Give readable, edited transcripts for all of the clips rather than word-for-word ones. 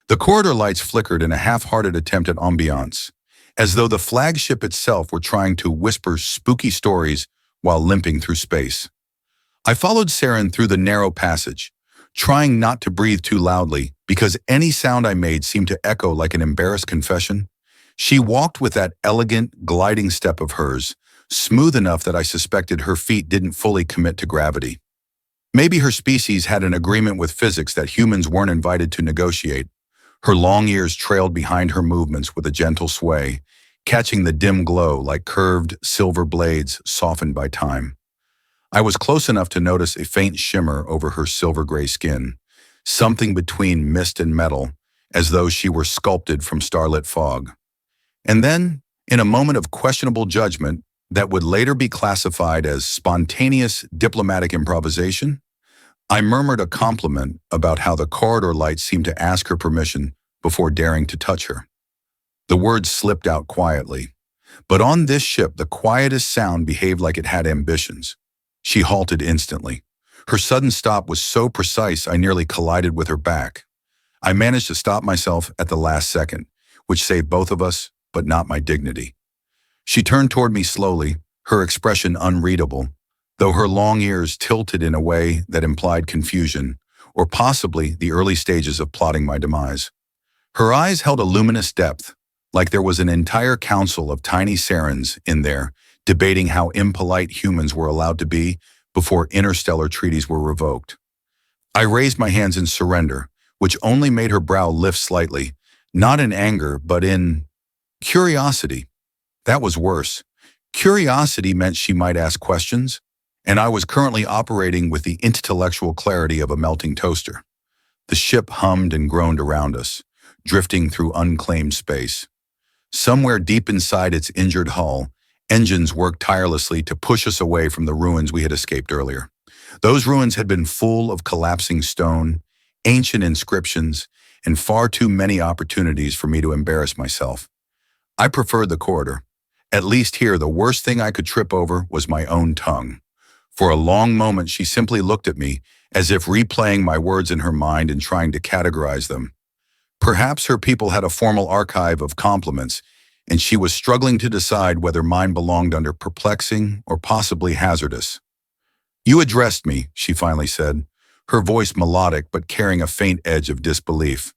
The corridor lights flickered in a half-hearted attempt at ambiance, as though the flagship itself were trying to whisper spooky stories while limping through space. I followed Saren through the narrow passage, trying not to breathe too loudly because any sound I made seemed to echo like an embarrassed confession. She walked with that elegant, gliding step of hers, smooth enough that I suspected her feet didn't fully commit to gravity. Maybe her species had an agreement with physics that humans weren't invited to negotiate. Her long ears trailed behind her movements with a gentle sway, catching the dim glow like curved silver blades softened by time. I was close enough to notice a faint shimmer over her silver-gray skin, something between mist and metal, as though she were sculpted from starlit fog. And then, in a moment of questionable judgment that would later be classified as spontaneous diplomatic improvisation, I murmured a compliment about how the corridor lights seemed to ask her permission before daring to touch her. The words slipped out quietly, but on this ship the quietest sound behaved like it had ambitions. She halted instantly. Her sudden stop was so precise I nearly collided with her back. I managed to stop myself at the last second, which saved both of us, but not my dignity. She turned toward me slowly, her expression unreadable, though her long ears tilted in a way that implied confusion, or possibly the early stages of plotting my demise. Her eyes held a luminous depth, like there was an entire council of tiny Sarens in there, debating how impolite humans were allowed to be before interstellar treaties were revoked. I raised my hands in surrender, which only made her brow lift slightly, not in anger, but in curiosity. That was worse. Curiosity meant she might ask questions, and I was currently operating with the intellectual clarity of a melting toaster. The ship hummed and groaned around us, drifting through unclaimed space. Somewhere deep inside its injured hull, engines worked tirelessly to push us away from the ruins we had escaped earlier. Those ruins had been full of collapsing stone, ancient inscriptions, and far too many opportunities for me to embarrass myself. I preferred the corridor. At least here, the worst thing I could trip over was my own tongue. For a long moment, she simply looked at me, as if replaying my words in her mind and trying to categorize them. Perhaps her people had a formal archive of compliments, and she was struggling to decide whether mine belonged under perplexing or possibly hazardous. "You addressed me," she finally said, her voice melodic but carrying a faint edge of disbelief.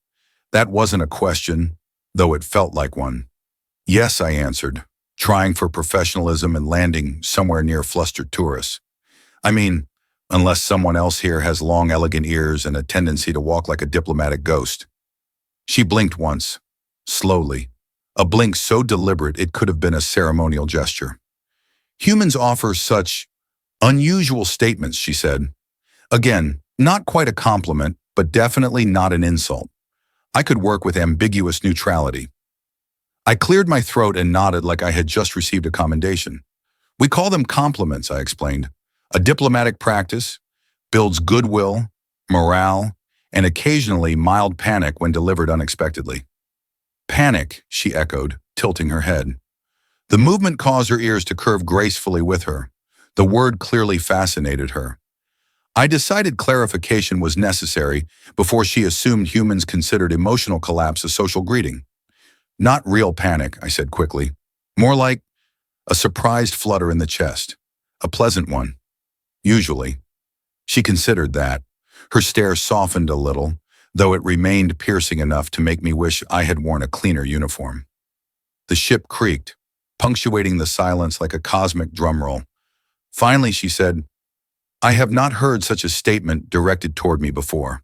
That wasn't a question, though it felt like one. "Yes," I answered, trying for professionalism and landing somewhere near flustered tourists. I mean, unless someone else here has long, elegant ears and a tendency to walk like a diplomatic ghost. She blinked once, slowly, a blink so deliberate it could have been a ceremonial gesture. "Humans offer such unusual statements," she said. Again, not quite a compliment, but definitely not an insult. I could work with ambiguous neutrality. I cleared my throat and nodded like I had just received a commendation. "We call them compliments," I explained. "A diplomatic practice, builds goodwill, morale, and occasionally mild panic when delivered unexpectedly." "Panic," she echoed, tilting her head. The movement caused her ears to curve gracefully with her. The word clearly fascinated her. I decided clarification was necessary before she assumed humans considered emotional collapse a social greeting. "Not real panic," I said quickly. "More like a surprised flutter in the chest. A pleasant one. Usually." She considered that. Her stare softened a little, though it remained piercing enough to make me wish I had worn a cleaner uniform. The ship creaked, punctuating the silence like a cosmic drum roll. Finally, she said, "I have not heard such a statement directed toward me before."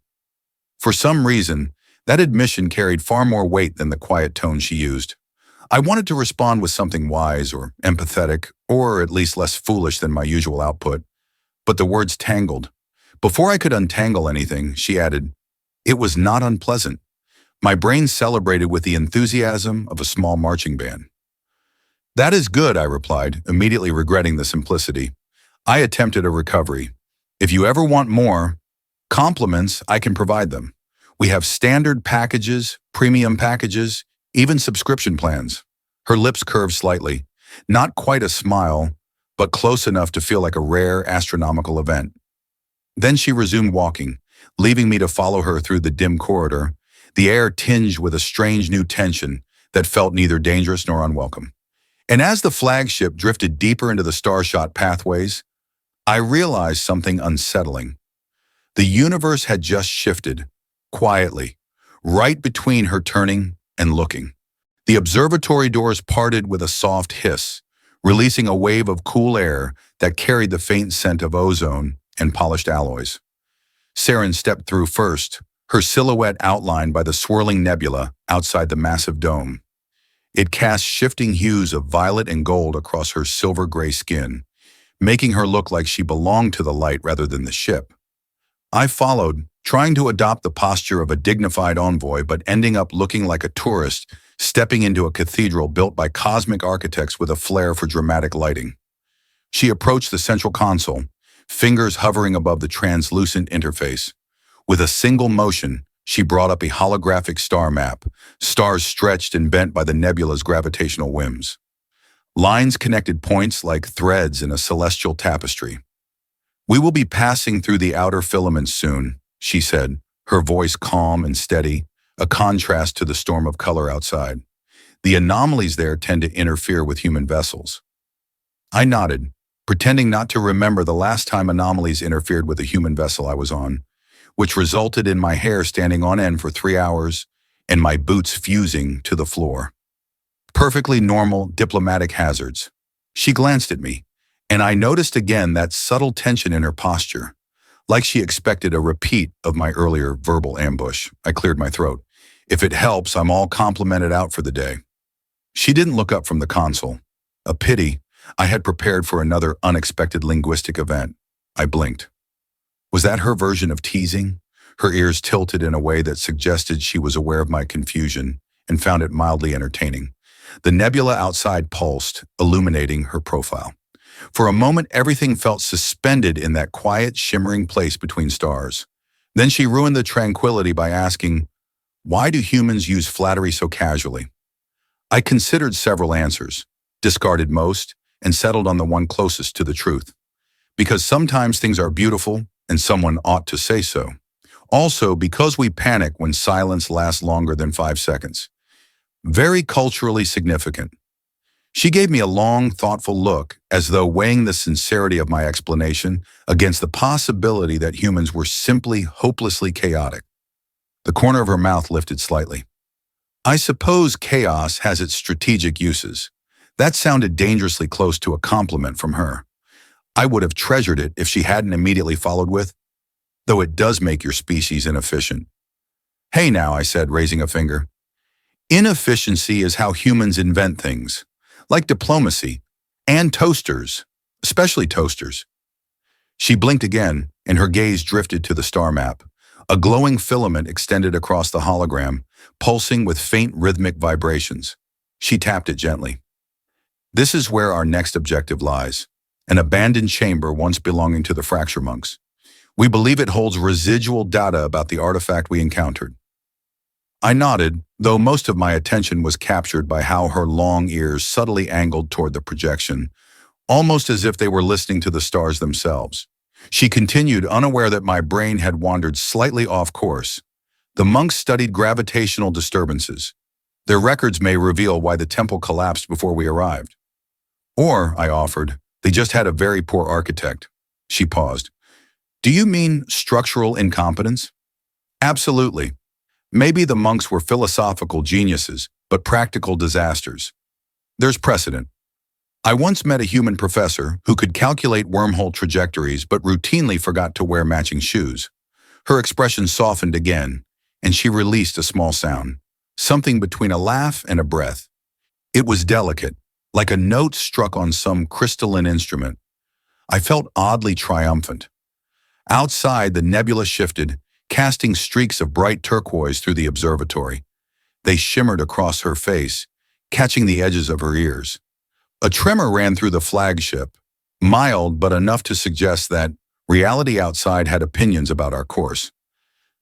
For some reason, that admission carried far more weight than the quiet tone she used. I wanted to respond with something wise or empathetic, or at least less foolish than my usual output, but the words tangled. Before I could untangle anything, she added, "It was not unpleasant." My brain celebrated with the enthusiasm of a small marching band. "That is good," I replied, immediately regretting the simplicity. I attempted a recovery. "If you ever want more compliments, I can provide them. We have standard packages, premium packages, even subscription plans." Her lips curved slightly, not quite a smile, but close enough to feel like a rare astronomical event. Then she resumed walking, leaving me to follow her through the dim corridor, the air tinged with a strange new tension that felt neither dangerous nor unwelcome. And as the flagship drifted deeper into the starshot pathways, I realized something unsettling. The universe had just shifted, quietly, right between her turning and looking. The observatory doors parted with a soft hiss, releasing a wave of cool air that carried the faint scent of ozone and polished alloys. Saren stepped through first, her silhouette outlined by the swirling nebula outside the massive dome. It cast shifting hues of violet and gold across her silver-gray skin, making her look like she belonged to the light rather than the ship. I followed, trying to adopt the posture of a dignified envoy but ending up looking like a tourist stepping into a cathedral built by cosmic architects with a flair for dramatic lighting. She approached the central console, fingers hovering above the translucent interface. With a single motion, she brought up a holographic star map, stars stretched and bent by the nebula's gravitational whims. Lines connected points like threads in a celestial tapestry. "We will be passing through the outer filaments soon," she said, her voice calm and steady, a contrast to the storm of color outside. "The anomalies there tend to interfere with human vessels." I nodded, pretending not to remember the last time anomalies interfered with a human vessel I was on, which resulted in my hair standing on end for 3 hours and my boots fusing to the floor. Perfectly normal diplomatic hazards. She glanced at me, and I noticed again that subtle tension in her posture, like she expected a repeat of my earlier verbal ambush. I cleared my throat. "If it helps, I'm all complimented out for the day." She didn't look up from the console. A pity. I had prepared for another unexpected linguistic event. I blinked. Was that her version of teasing? Her ears tilted in a way that suggested she was aware of my confusion and found it mildly entertaining. The nebula outside pulsed, illuminating her profile. For a moment, everything felt suspended in that quiet, shimmering place between stars. Then she ruined the tranquility by asking, "Why do humans use flattery so casually?" I considered several answers, discarded most, and settled on the one closest to the truth. Because sometimes things are beautiful, and someone ought to say so. Also, because we panic when silence lasts longer than 5 seconds. Very culturally significant. She gave me a long, thoughtful look, as though weighing the sincerity of my explanation against the possibility that humans were simply hopelessly chaotic. The corner of her mouth lifted slightly. "I suppose chaos has its strategic uses." That sounded dangerously close to a compliment from her. I would have treasured it if she hadn't immediately followed with, "Though it does make your species inefficient." "Hey now," I said, raising a finger. "Inefficiency is how humans invent things, like diplomacy, and toasters, especially toasters." She blinked again, and her gaze drifted to the star map. A glowing filament extended across the hologram, pulsing with faint rhythmic vibrations. She tapped it gently. "This is where our next objective lies, an abandoned chamber once belonging to the fracture monks. We believe it holds residual data about the artifact we encountered." I nodded, though most of my attention was captured by how her long ears subtly angled toward the projection, almost as if they were listening to the stars themselves. She continued, unaware that my brain had wandered slightly off course. "The monks studied gravitational disturbances. Their records may reveal why the temple collapsed before we arrived." "Or," I offered, "they just had a very poor architect." She paused. "Do you mean structural incompetence?" "Absolutely. Maybe the monks were philosophical geniuses, but practical disasters. There's precedent. I once met a human professor who could calculate wormhole trajectories but routinely forgot to wear matching shoes. Her expression softened again, and she released a small sound, something between a laugh and a breath. It was delicate, like a note struck on some crystalline instrument. I felt oddly triumphant. Outside, the nebula shifted, casting streaks of bright turquoise through the observatory. They shimmered across her face, catching the edges of her ears. A tremor ran through the flagship, mild but enough to suggest that reality outside had opinions about our course.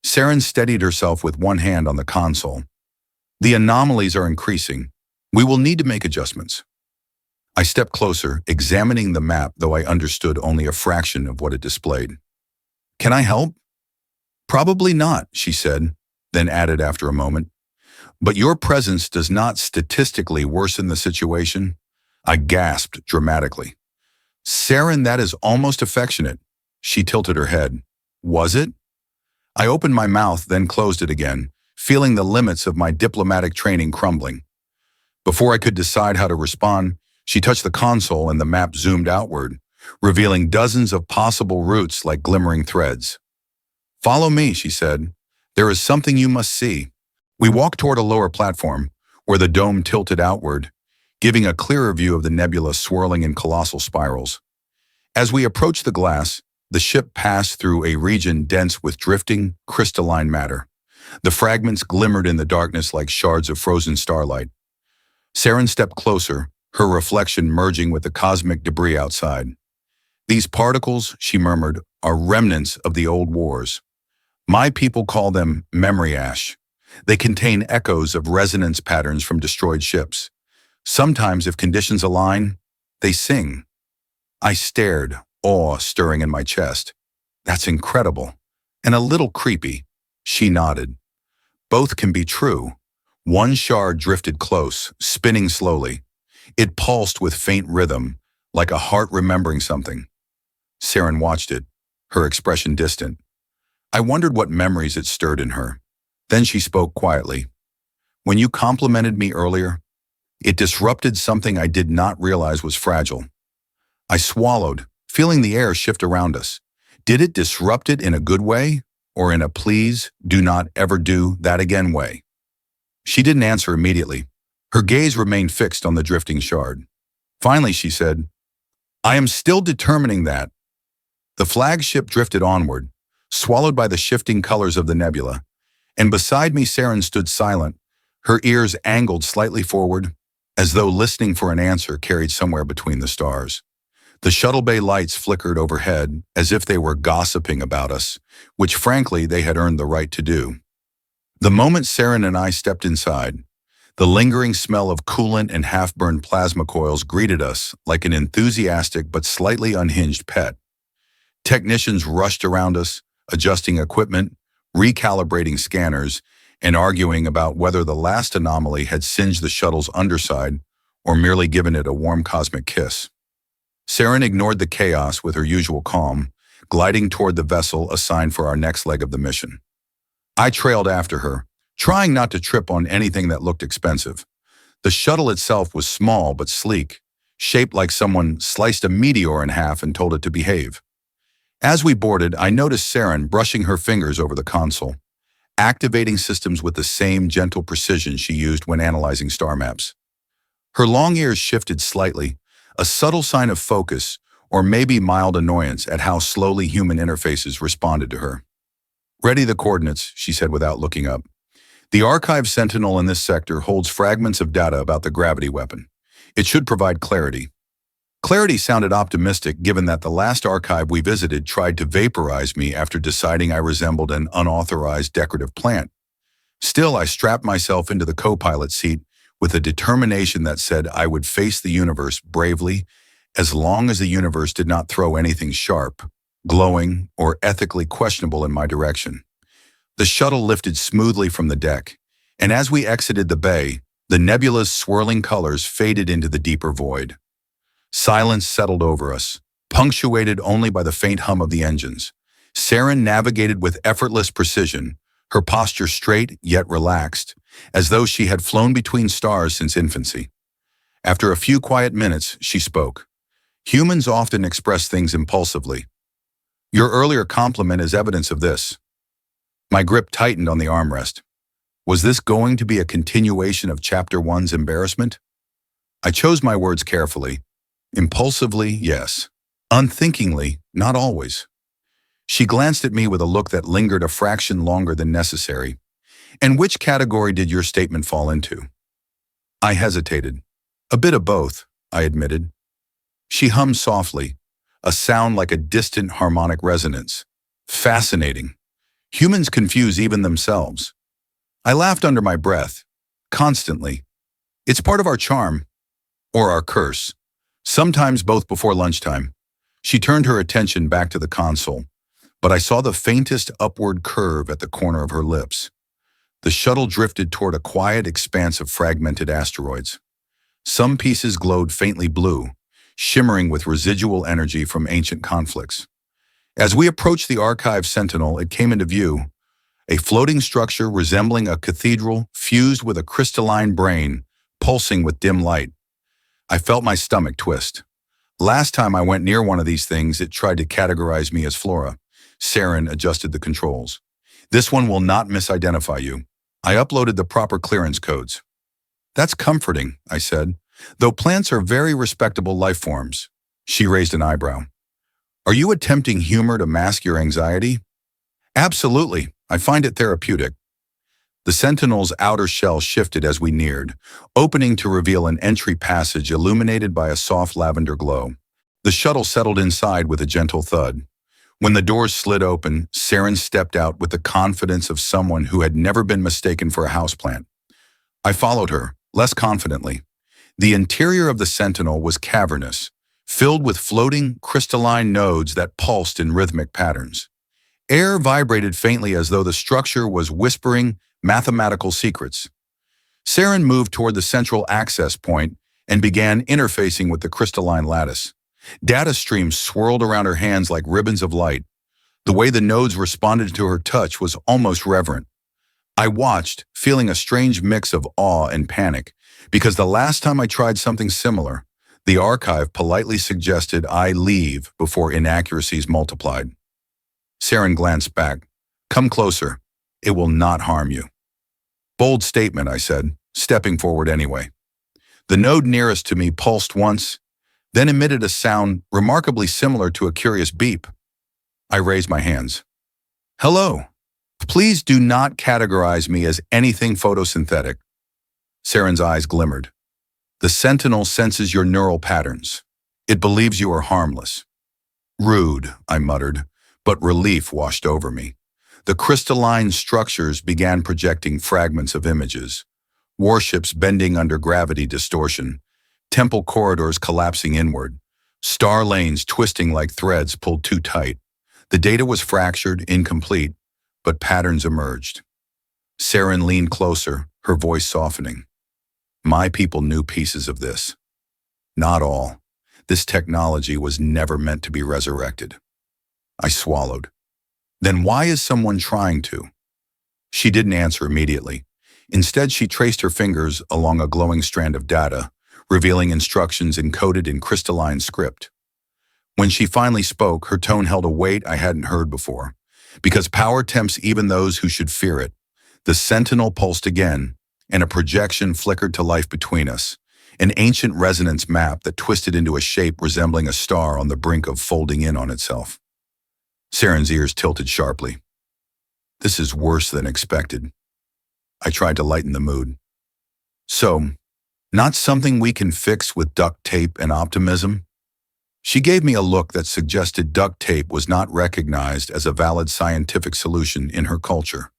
Saren steadied herself with one hand on the console. "The anomalies are increasing. We will need to make adjustments." I stepped closer, examining the map, though I understood only a fraction of what it displayed. "Can I help?" "Probably not," she said. then added after a moment. But your presence does not statistically worsen the situation. I gasped dramatically. Saren, that is almost affectionate. She tilted her head. Was it? I opened my mouth, then closed it again, feeling the limits of my diplomatic training crumbling. Before I could decide how to respond, she touched the console and the map zoomed outward, revealing dozens of possible routes like glimmering threads. Follow me, she said. There is something you must see. We walked toward a lower platform, where the dome tilted outward, giving a clearer view of the nebula swirling in colossal spirals. As we approached the glass, the ship passed through a region dense with drifting, crystalline matter. The fragments glimmered in the darkness like shards of frozen starlight. Saren stepped closer, her reflection merging with the cosmic debris outside. These particles, she murmured, are remnants of the old wars. My people call them memory ash. They contain echoes of resonance patterns from destroyed ships. Sometimes, if conditions align, they sing. I stared, awe stirring in my chest. That's incredible. And a little creepy. She nodded. Both can be true. One shard drifted close, spinning slowly. It pulsed with faint rhythm, like a heart remembering something. Saren watched it, her expression distant. I wondered what memories it stirred in her. Then she spoke quietly. When you complimented me earlier, it disrupted something I did not realize was fragile. I swallowed, feeling the air shift around us. Did it disrupt it in a good way, or in a please, do not ever do that again way? She didn't answer immediately. Her gaze remained fixed on the drifting shard. Finally, she said, I am still determining that. The flagship drifted onward, swallowed by the shifting colors of the nebula, and beside me Saren stood silent, her ears angled slightly forward, as though listening for an answer carried somewhere between the stars. The shuttle bay lights flickered overhead as if they were gossiping about us, which frankly they had earned the right to do. The moment Saren and I stepped inside, the lingering smell of coolant and half-burned plasma coils greeted us like an enthusiastic but slightly unhinged pet. Technicians rushed around us, adjusting equipment, recalibrating scanners, and arguing about whether the last anomaly had singed the shuttle's underside or merely given it a warm cosmic kiss. Saren ignored the chaos with her usual calm, gliding toward the vessel assigned for our next leg of the mission. I trailed after her, trying not to trip on anything that looked expensive. The shuttle itself was small but sleek, shaped like someone sliced a meteor in half and told it to behave. As we boarded, I noticed Saren brushing her fingers over the console, activating systems with the same gentle precision she used when analyzing star maps. Her long ears shifted slightly, a subtle sign of focus or maybe mild annoyance at how slowly human interfaces responded to her. Ready the coordinates, she said without looking up. The archive sentinel in this sector holds fragments of data about the gravity weapon. It should provide clarity. Clarity sounded optimistic given that the last archive we visited tried to vaporize me after deciding I resembled an unauthorized decorative plant. Still, I strapped myself into the co-pilot seat with a determination that said I would face the universe bravely as long as the universe did not throw anything sharp, glowing, or ethically questionable in my direction. The shuttle lifted smoothly from the deck, and as we exited the bay, the nebula's swirling colors faded into the deeper void. Silence settled over us, punctuated only by the faint hum of the engines. Saren navigated with effortless precision, her posture straight yet relaxed, as though she had flown between stars since infancy. After a few quiet minutes, she spoke. Humans often express things impulsively. Your earlier compliment is evidence of this. My grip tightened on the armrest. Was this going to be a continuation of Chapter 1's embarrassment? I chose my words carefully. Impulsively, yes. Unthinkingly, not always. She glanced at me with a look that lingered a fraction longer than necessary. And which category did your statement fall into? I hesitated. A bit of both, I admitted. She hummed softly, a sound like a distant harmonic resonance. Fascinating. Humans confuse even themselves. I laughed under my breath, constantly. It's part of our charm, or our curse. Sometimes both before lunchtime. She turned her attention back to the console, but I saw the faintest upward curve at the corner of her lips. The shuttle drifted toward a quiet expanse of fragmented asteroids. Some pieces glowed faintly blue, shimmering with residual energy from ancient conflicts. As we approached the Archive Sentinel, it came into view, a floating structure resembling a cathedral fused with a crystalline brain, pulsing with dim light. I felt my stomach twist. Last time I went near one of these things, it tried to categorize me as flora. Saren adjusted the controls. This one will not misidentify you. I uploaded the proper clearance codes. That's comforting, I said, though plants are very respectable life forms. She raised an eyebrow. Are you attempting humor to mask your anxiety? Absolutely. I find it therapeutic. The Sentinel's outer shell shifted as we neared, opening to reveal an entry passage illuminated by a soft lavender glow. The shuttle settled inside with a gentle thud. When the doors slid open, Saren stepped out with the confidence of someone who had never been mistaken for a houseplant. I followed her, less confidently. The interior of the Sentinel was cavernous, filled with floating, crystalline nodes that pulsed in rhythmic patterns. Air vibrated faintly as though the structure was whispering mathematical secrets. Saren moved toward the central access point and began interfacing with the crystalline lattice. Data streams swirled around her hands like ribbons of light. The way the nodes responded to her touch was almost reverent. I watched, feeling a strange mix of awe and panic, because the last time I tried something similar, the archive politely suggested I leave before inaccuracies multiplied. Saren glanced back. Come closer. It will not harm you. Bold statement, I said, stepping forward anyway. The node nearest to me pulsed once, then emitted a sound remarkably similar to a curious beep. I raised my hands. Hello. Please do not categorize me as anything photosynthetic. Saren's eyes glimmered. The Sentinel senses your neural patterns. It believes you are harmless. Rude, I muttered, but relief washed over me. The crystalline structures began projecting fragments of images. Warships bending under gravity distortion, temple corridors collapsing inward, star lanes twisting like threads pulled too tight. The data was fractured, incomplete, but patterns emerged. Saren leaned closer, her voice softening. My people knew pieces of this. Not all. This technology was never meant to be resurrected. I swallowed. Then why is someone trying to? She didn't answer immediately. Instead, she traced her fingers along a glowing strand of data, revealing instructions encoded in crystalline script. When she finally spoke, her tone held a weight I hadn't heard before. Because power tempts even those who should fear it. The Sentinel pulsed again, and a projection flickered to life between us, an ancient resonance map that twisted into a shape resembling a star on the brink of folding in on itself. Saren's ears tilted sharply. This is worse than expected. I tried to lighten the mood. So, not something we can fix with duct tape and optimism? She gave me a look that suggested duct tape was not recognized as a valid scientific solution in her culture.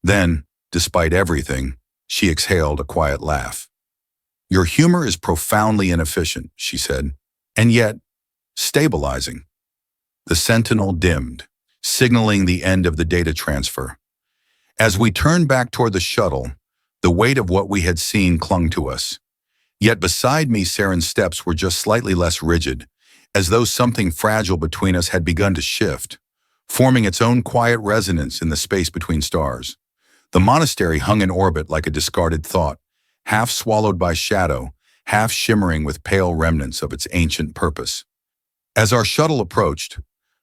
Then, despite everything, she exhaled a quiet laugh. Your humor is profoundly inefficient, she said, and yet stabilizing. The Sentinel dimmed, signaling the end of the data transfer. As we turned back toward the shuttle, the weight of what we had seen clung to us. Yet beside me, Saren's steps were just slightly less rigid, as though something fragile between us had begun to shift, forming its own quiet resonance in the space between stars. The monastery hung in orbit like a discarded thought, half swallowed by shadow, half shimmering with pale remnants of its ancient purpose. As our shuttle approached,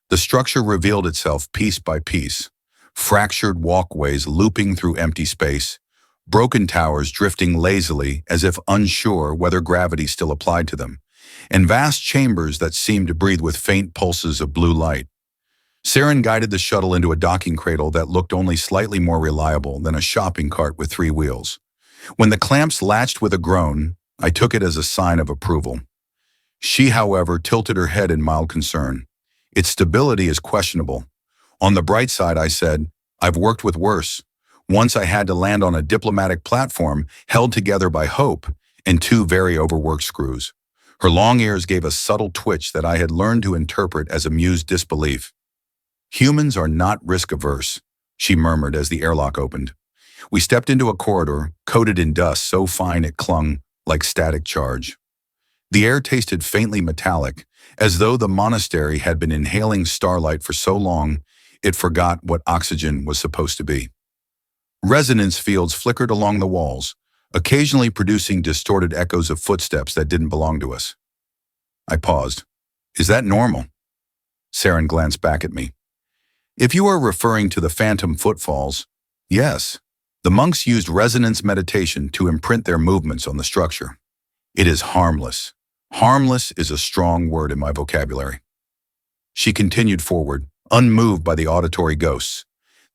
the structure revealed itself piece by piece, fractured walkways looping through empty space, broken towers drifting lazily as if unsure whether gravity still applied to them, and vast chambers that seemed to breathe with faint pulses of blue light. Saren guided the shuttle into a docking cradle that looked only slightly more reliable than a shopping cart with 3 wheels. When the clamps latched with a groan, I took it as a sign of approval. She, however, tilted her head in mild concern. Its stability is questionable. On the bright side, I said, I've worked with worse. Once I had to land on a diplomatic platform held together by hope and 2 very overworked screws. Her long ears gave a subtle twitch that I had learned to interpret as amused disbelief. Humans are not risk-averse, she murmured as the airlock opened. We stepped into a corridor, coated in dust so fine it clung like static charge. The air tasted faintly metallic, as though the monastery had been inhaling starlight for so long it forgot what oxygen was supposed to be. Resonance fields flickered along the walls, occasionally producing distorted echoes of footsteps that didn't belong to us. I paused. Is that normal? Saren glanced back at me. If you are referring to the phantom footfalls, yes. The monks used resonance meditation to imprint their movements on the structure. It is harmless. Harmless is a strong word in my vocabulary. She continued forward, unmoved by the auditory ghosts.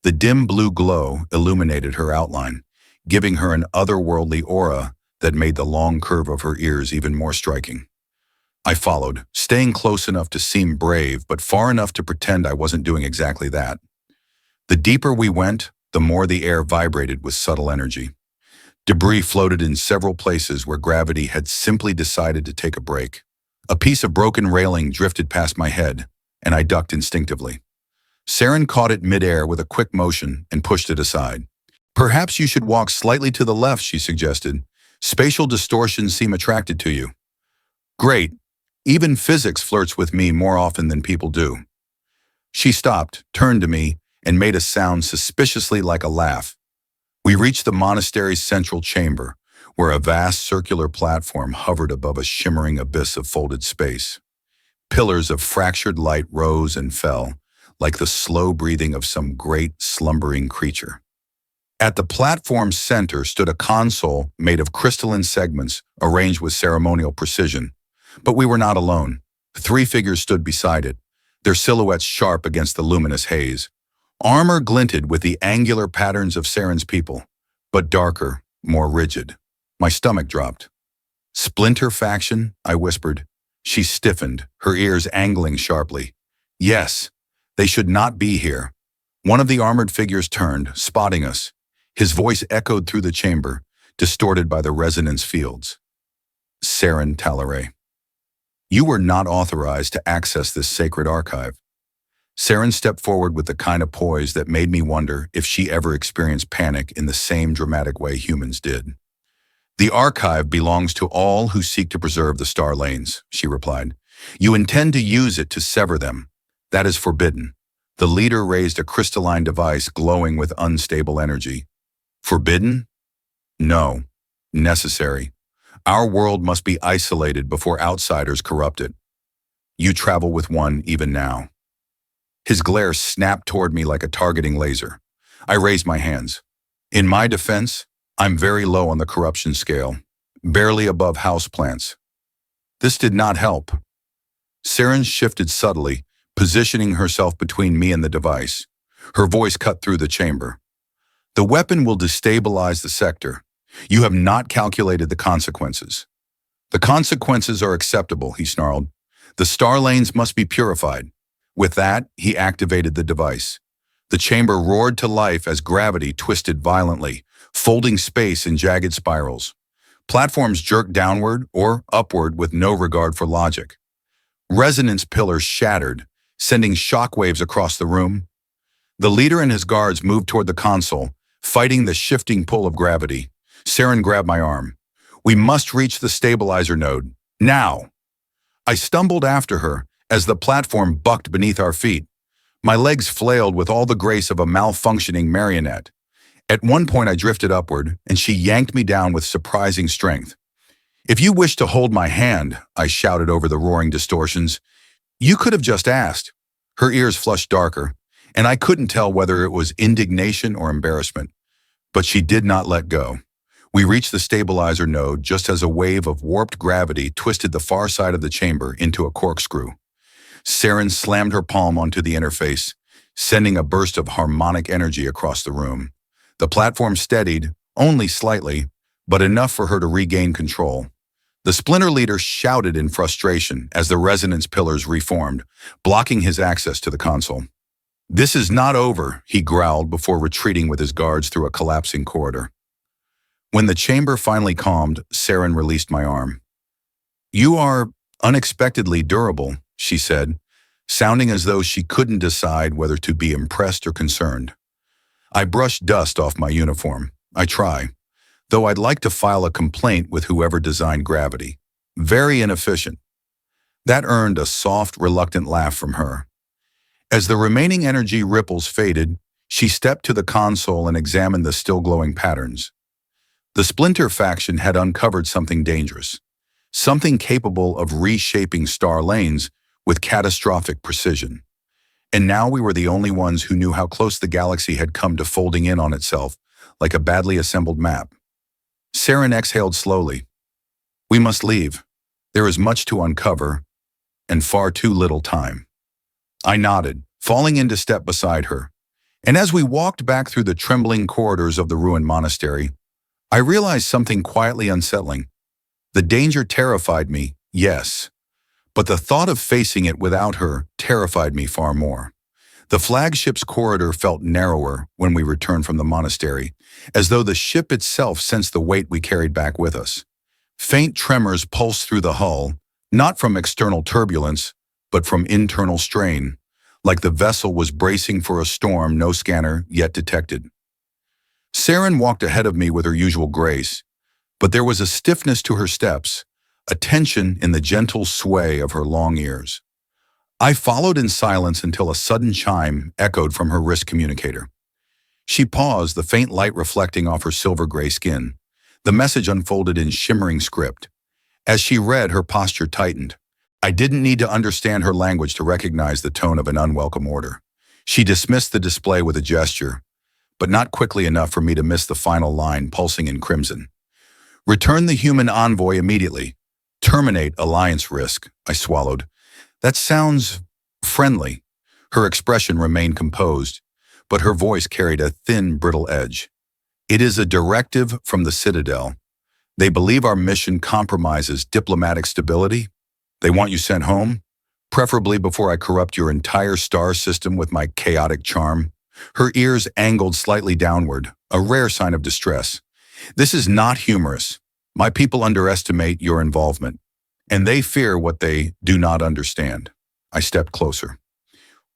The dim blue glow illuminated her outline, giving her an otherworldly aura that made the long curve of her ears even more striking. I followed, staying close enough to seem brave, but far enough to pretend I wasn't doing exactly that. The deeper we went, the more the air vibrated with subtle energy. Debris floated in several places where gravity had simply decided to take a break. A piece of broken railing drifted past my head, and I ducked instinctively. Saren caught it midair with a quick motion and pushed it aside. Perhaps you should walk slightly to the left, she suggested. Spatial distortions seem attracted to you. Great. Even physics flirts with me more often than people do. She stopped, turned to me, and made a sound suspiciously like a laugh. We reached the monastery's central chamber, where a vast circular platform hovered above a shimmering abyss of folded space. Pillars of fractured light rose and fell, like the slow breathing of some great slumbering creature. At the platform's center stood a console made of crystalline segments arranged with ceremonial precision. But we were not alone. 3 figures stood beside it, their silhouettes sharp against the luminous haze. Armor glinted with the angular patterns of Saren's people, but darker, more rigid. My stomach dropped. Splinter faction, I whispered. She stiffened, her ears angling sharply. Yes, they should not be here. One of the armored figures turned, spotting us. His voice echoed through the chamber, distorted by the resonance fields. Saren Talaray. You were not authorized to access this sacred archive. Saren stepped forward with the kind of poise that made me wonder if she ever experienced panic in the same dramatic way humans did. The archive belongs to all who seek to preserve the star lanes, she replied. You intend to use it to sever them. That is forbidden. The leader raised a crystalline device glowing with unstable energy. Forbidden? No. Necessary. Our world must be isolated before outsiders corrupt it. You travel with one even now. His glare snapped toward me like a targeting laser. I raised my hands. In my defense, I'm very low on the corruption scale, barely above houseplants. This did not help. Saren shifted subtly, positioning herself between me and the device. Her voice cut through the chamber. The weapon will destabilize the sector. You have not calculated the consequences. The consequences are acceptable, he snarled. The star lanes must be purified. With that, he activated the device. The chamber roared to life as gravity twisted violently, folding space in jagged spirals. Platforms jerked downward or upward with no regard for logic. Resonance pillars shattered, sending shockwaves across the room. The leader and his guards moved toward the console, fighting the shifting pull of gravity. Saren grabbed my arm. We must reach the stabilizer node. Now! I stumbled after her as the platform bucked beneath our feet. My legs flailed with all the grace of a malfunctioning marionette. At one point I drifted upward, and she yanked me down with surprising strength. If you wish to hold my hand, I shouted over the roaring distortions. You could have just asked. Her ears flushed darker, and I couldn't tell whether it was indignation or embarrassment. But she did not let go. We reached the stabilizer node just as a wave of warped gravity twisted the far side of the chamber into a corkscrew. Saren slammed her palm onto the interface, sending a burst of harmonic energy across the room. The platform steadied, only slightly, but enough for her to regain control. The splinter leader shouted in frustration as the resonance pillars reformed, blocking his access to the console. This is not over, he growled before retreating with his guards through a collapsing corridor. When the chamber finally calmed, Saren released my arm. You are unexpectedly durable, she said, sounding as though she couldn't decide whether to be impressed or concerned. I brushed dust off my uniform. I try, though I'd like to file a complaint with whoever designed gravity. Very inefficient. That earned a soft, reluctant laugh from her. As the remaining energy ripples faded, she stepped to the console and examined the still glowing patterns. The Splinter faction had uncovered something dangerous, something capable of reshaping star lanes with catastrophic precision. And now we were the only ones who knew how close the galaxy had come to folding in on itself, like a badly assembled map. Saren exhaled slowly. We must leave. There is much to uncover, and far too little time. I nodded, falling into step beside her. And as we walked back through the trembling corridors of the ruined monastery, I realized something quietly unsettling. The danger terrified me, yes, but the thought of facing it without her terrified me far more. The flagship's corridor felt narrower when we returned from the monastery, as though the ship itself sensed the weight we carried back with us. Faint tremors pulsed through the hull, not from external turbulence, but from internal strain, like the vessel was bracing for a storm no scanner yet detected. Saren walked ahead of me with her usual grace, but there was a stiffness to her steps, a tension in the gentle sway of her long ears. I followed in silence until a sudden chime echoed from her wrist communicator. She paused, the faint light reflecting off her silver-gray skin. The message unfolded in shimmering script. As she read, her posture tightened. I didn't need to understand her language to recognize the tone of an unwelcome order. She dismissed the display with a gesture, but not quickly enough for me to miss the final line pulsing in crimson. Return the human envoy immediately. Terminate alliance risk, I swallowed. That sounds friendly. Her expression remained composed, but her voice carried a thin, brittle edge. It is a directive from the Citadel. They believe our mission compromises diplomatic stability. They want you sent home, preferably before I corrupt your entire star system with my chaotic charm. Her ears angled slightly downward, a rare sign of distress. This is not humorous. My people underestimate your involvement, and they fear what they do not understand. I stepped closer.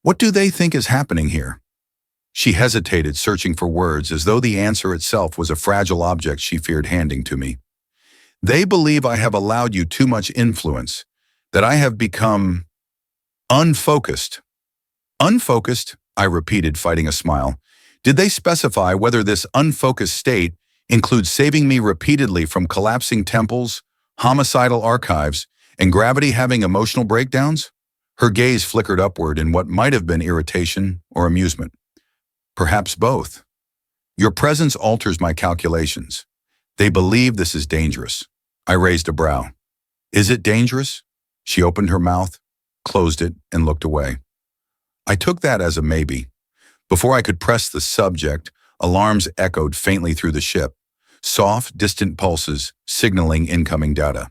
What do they think is happening here? She hesitated, searching for words, as though the answer itself was a fragile object she feared handing to me. They believe I have allowed you too much influence, that I have become unfocused. Unfocused, I repeated, fighting a smile. Did they specify whether this unfocused state includes saving me repeatedly from collapsing temples, homicidal archives, and gravity having emotional breakdowns? Her gaze flickered upward in what might have been irritation or amusement. Perhaps both. Your presence alters my calculations. They believe this is dangerous. I raised a brow. Is it dangerous? She opened her mouth, closed it, and looked away. I took that as a maybe. Before I could press the subject, alarms echoed faintly through the ship, soft, distant pulses signaling incoming data.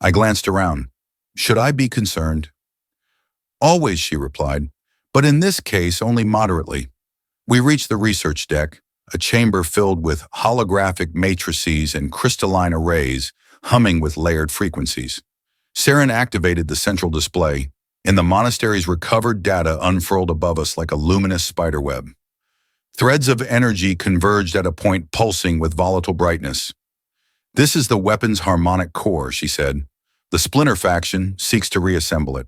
I glanced around. Should I be concerned? Always, she replied, but in this case only moderately. We reached the research deck, a chamber filled with holographic matrices and crystalline arrays humming with layered frequencies. Saren activated the central display, and the monastery's recovered data unfurled above us like a luminous spiderweb. Threads of energy converged at a point pulsing with volatile brightness. This is the weapon's harmonic core, she said. The Splinter faction seeks to reassemble it.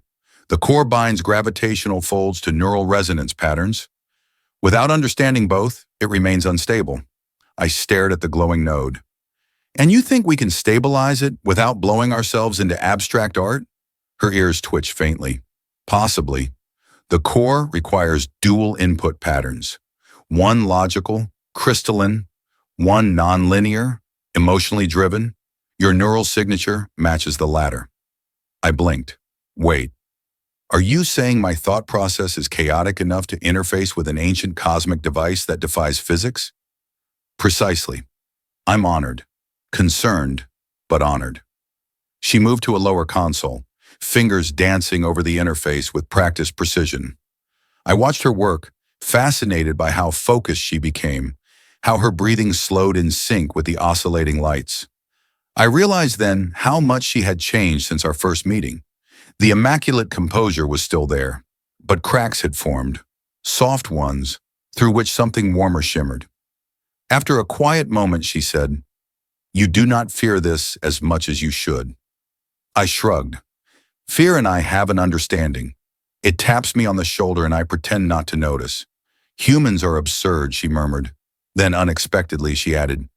The core binds gravitational folds to neural resonance patterns. Without understanding both, it remains unstable. I stared at the glowing node. And you think we can stabilize it without blowing ourselves into abstract art? Her ears twitched faintly. Possibly. The core requires dual input patterns. One logical, crystalline, one nonlinear, emotionally driven. Your neural signature matches the latter. I blinked. Wait. Are you saying my thought process is chaotic enough to interface with an ancient cosmic device that defies physics? Precisely. I'm honored. Concerned, but honored. She moved to a lower console, fingers dancing over the interface with practiced precision. I watched her work, fascinated by how focused she became, how her breathing slowed in sync with the oscillating lights. I realized then how much she had changed since our first meeting. The immaculate composure was still there, but cracks had formed, soft ones, through which something warmer shimmered. After a quiet moment, she said, "You do not fear this as much as you should." I shrugged. Fear and I have an understanding. It taps me on the shoulder and I pretend not to notice. "Humans are absurd," she murmured. Then unexpectedly she added,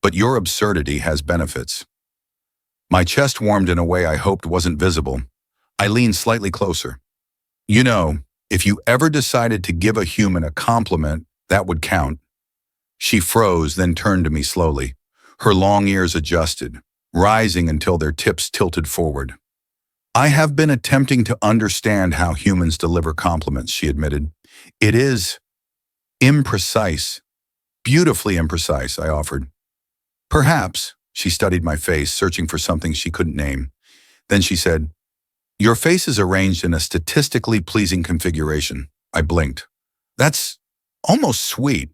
"But your absurdity has benefits." My chest warmed in a way I hoped wasn't visible. I leaned slightly closer. "You know, if you ever decided to give a human a compliment, that would count." She froze, then turned to me slowly. Her long ears adjusted, rising until their tips tilted forward. "I have been attempting to understand how humans deliver compliments," she admitted. "It is imprecise, beautifully imprecise," I offered. "Perhaps," she studied my face, searching for something she couldn't name. Then she said, "Your face is arranged in a statistically pleasing configuration." I blinked. "That's almost sweet."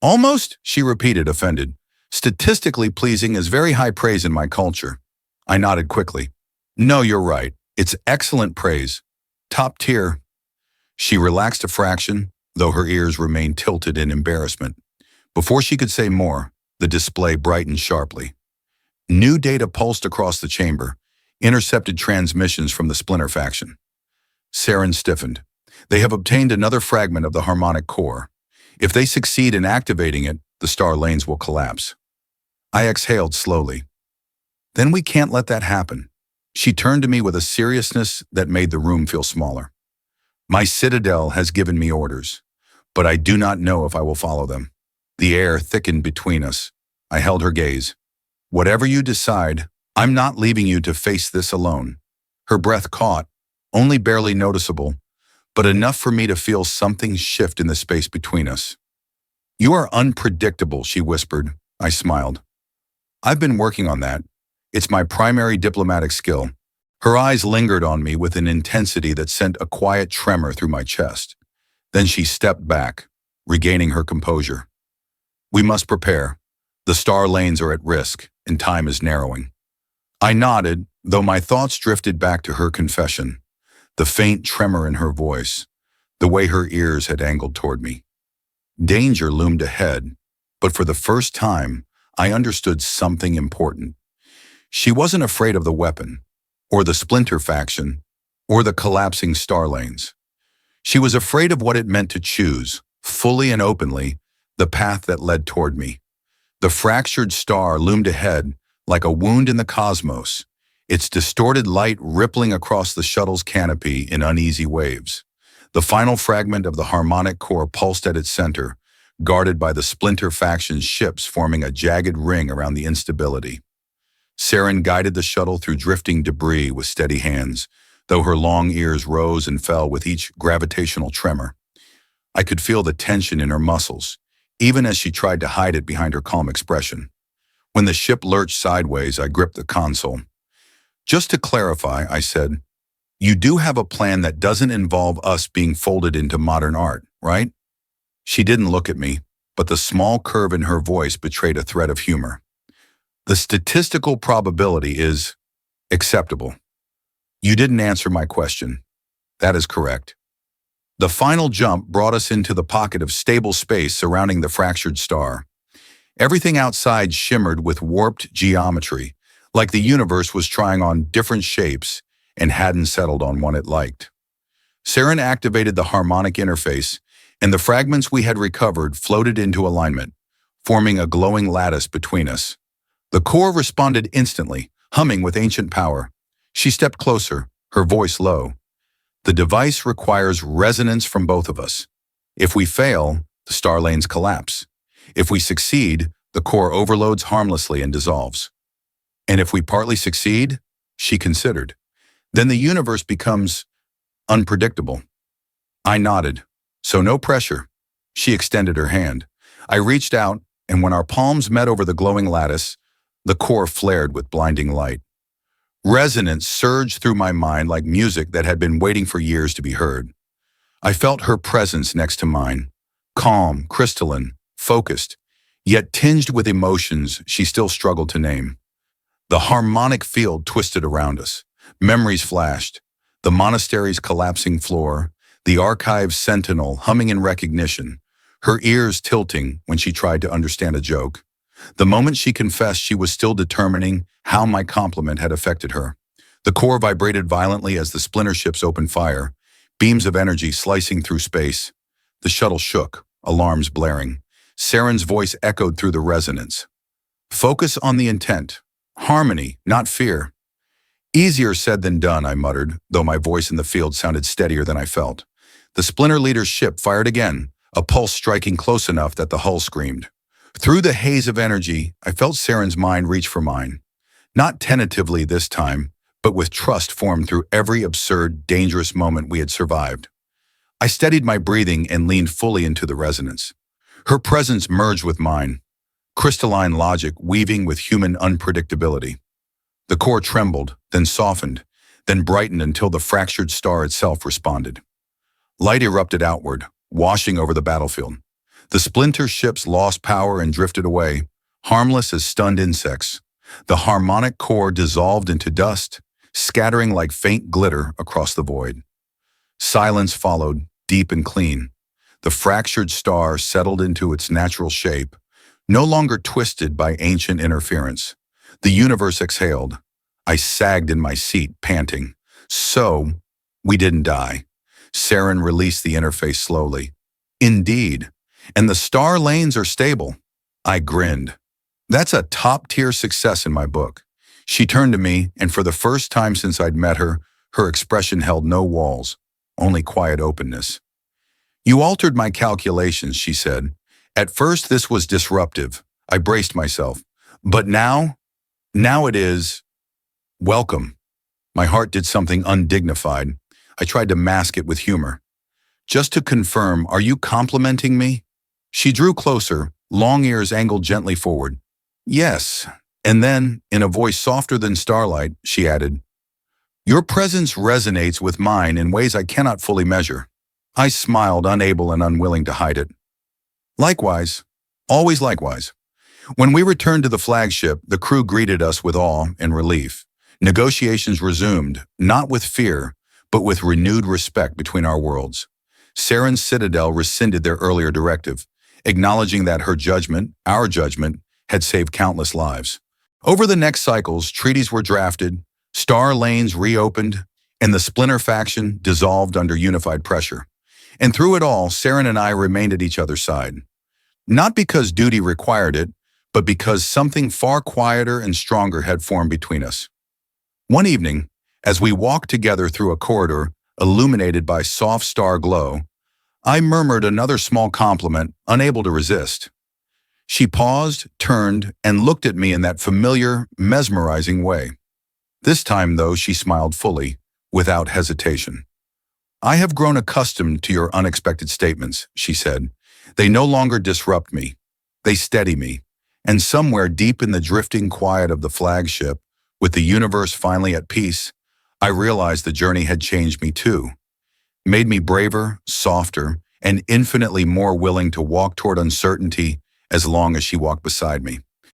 "Almost?" she repeated, offended. "Statistically pleasing is very high praise in my culture." I nodded quickly. "No, you're right. It's excellent praise. Top tier." She relaxed a fraction, though her ears remained tilted in embarrassment. Before she could say more, the display brightened sharply. New data pulsed across the chamber, intercepted transmissions from the splinter faction. Saren stiffened. "They have obtained another fragment of the harmonic core. If they succeed in activating it, the star lanes will collapse." I exhaled slowly. "Then we can't let that happen." She turned to me with a seriousness that made the room feel smaller. "My citadel has given me orders, but I do not know if I will follow them." The air thickened between us. I held her gaze. "Whatever you decide, I'm not leaving you to face this alone." Her breath caught, only barely noticeable, but enough for me to feel something shift in the space between us. "You are unpredictable," she whispered. I smiled. "I've been working on that. It's my primary diplomatic skill." Her eyes lingered on me with an intensity that sent a quiet tremor through my chest. Then she stepped back, regaining her composure. "We must prepare. The star lanes are at risk, and time is narrowing." I nodded, though my thoughts drifted back to her confession, the faint tremor in her voice, the way her ears had angled toward me. Danger loomed ahead, but for the first time, I understood something important. She wasn't afraid of the weapon, or the splinter faction, or the collapsing star lanes. She was afraid of what it meant to choose, fully and openly, the path that led toward me. The fractured star loomed ahead like a wound in the cosmos, its distorted light rippling across the shuttle's canopy in uneasy waves. The final fragment of the harmonic core pulsed at its center, guarded by the splinter faction's ships forming a jagged ring around the instability. Saren guided the shuttle through drifting debris with steady hands, though her long ears rose and fell with each gravitational tremor. I could feel the tension in her muscles, even as she tried to hide it behind her calm expression. When the ship lurched sideways, I gripped the console. "Just to clarify," I said, "you do have a plan that doesn't involve us being folded into modern art, right?" She didn't look at me, but the small curve in her voice betrayed a thread of humor. "The statistical probability is acceptable." "You didn't answer my question." "That is correct." The final jump brought us into the pocket of stable space surrounding the fractured star. Everything outside shimmered with warped geometry, like the universe was trying on different shapes and hadn't settled on one it liked. Saren activated the harmonic interface, and the fragments we had recovered floated into alignment, forming a glowing lattice between us. The core responded instantly, humming with ancient power. She stepped closer, her voice low. "The device requires resonance from both of us. If we fail, the star lanes collapse. If we succeed, the core overloads harmlessly and dissolves. And if we partly succeed," she considered, "then the universe becomes unpredictable." I nodded. "So no pressure." She extended her hand. I reached out, and when our palms met over the glowing lattice, the core flared with blinding light. Resonance surged through my mind like music that had been waiting for years to be heard. I felt her presence next to mine, calm, crystalline, focused, yet tinged with emotions she still struggled to name. The harmonic field twisted around us. Memories flashed. The monastery's collapsing floor, the archive's sentinel humming in recognition, her ears tilting when she tried to understand a joke. The moment she confessed she was still determining how my compliment had affected her. The core vibrated violently as the splinter ships opened fire, beams of energy slicing through space. The shuttle shook, alarms blaring. Saren's voice echoed through the resonance. Focus on the intent. Harmony, not fear. Easier said than done, I muttered, though my voice in the field sounded steadier than I felt. The splinter leader's ship fired again, a pulse striking close enough that the hull screamed. Through the haze of energy, I felt Saren's mind reach for mine. Not tentatively this time, but with trust formed through every absurd, dangerous moment we had survived. I steadied my breathing and leaned fully into the resonance. Her presence merged with mine, crystalline logic weaving with human unpredictability. The core trembled, then softened, then brightened until the fractured star itself responded. Light erupted outward, washing over the battlefield. The splinter ships lost power and drifted away, harmless as stunned insects. The harmonic core dissolved into dust, scattering like faint glitter across the void. Silence followed, deep and clean. The fractured star settled into its natural shape, no longer twisted by ancient interference. The universe exhaled. I sagged in my seat, panting. So, we didn't die. Saren released the interface slowly. Indeed. And the star lanes are stable. I grinned. That's a top-tier success in my book. She turned to me, and for the first time since I'd met her, her expression held no walls, only quiet openness. You altered my calculations, she said. At first this was disruptive. I braced myself. But now it is welcome. My heart did something undignified. I tried to mask it with humor. Just to confirm, are you complimenting me? She drew closer, long ears angled gently forward. Yes. And then, in a voice softer than starlight, she added, your presence resonates with mine in ways I cannot fully measure. I smiled, unable and unwilling to hide it. Likewise. Always likewise. When we returned to the flagship, the crew greeted us with awe and relief. Negotiations resumed, not with fear, but with renewed respect between our worlds. Saren's Citadel rescinded their earlier directive, acknowledging that her judgment, our judgment, had saved countless lives. Over the next cycles, treaties were drafted, star lanes reopened, and the splinter faction dissolved under unified pressure. And through it all, Saren and I remained at each other's side. Not because duty required it, but because something far quieter and stronger had formed between us. One evening, as we walked together through a corridor illuminated by soft star glow, I murmured another small compliment, unable to resist. She paused, turned, and looked at me in that familiar, mesmerizing way. This time, though, she smiled fully, without hesitation. I have grown accustomed to your unexpected statements, she said. They no longer disrupt me. They steady me. And somewhere deep in the drifting quiet of the flagship, with the universe finally at peace, I realized the journey had changed me too. Made me braver, softer, and infinitely more willing to walk toward uncertainty as long as she walked beside me.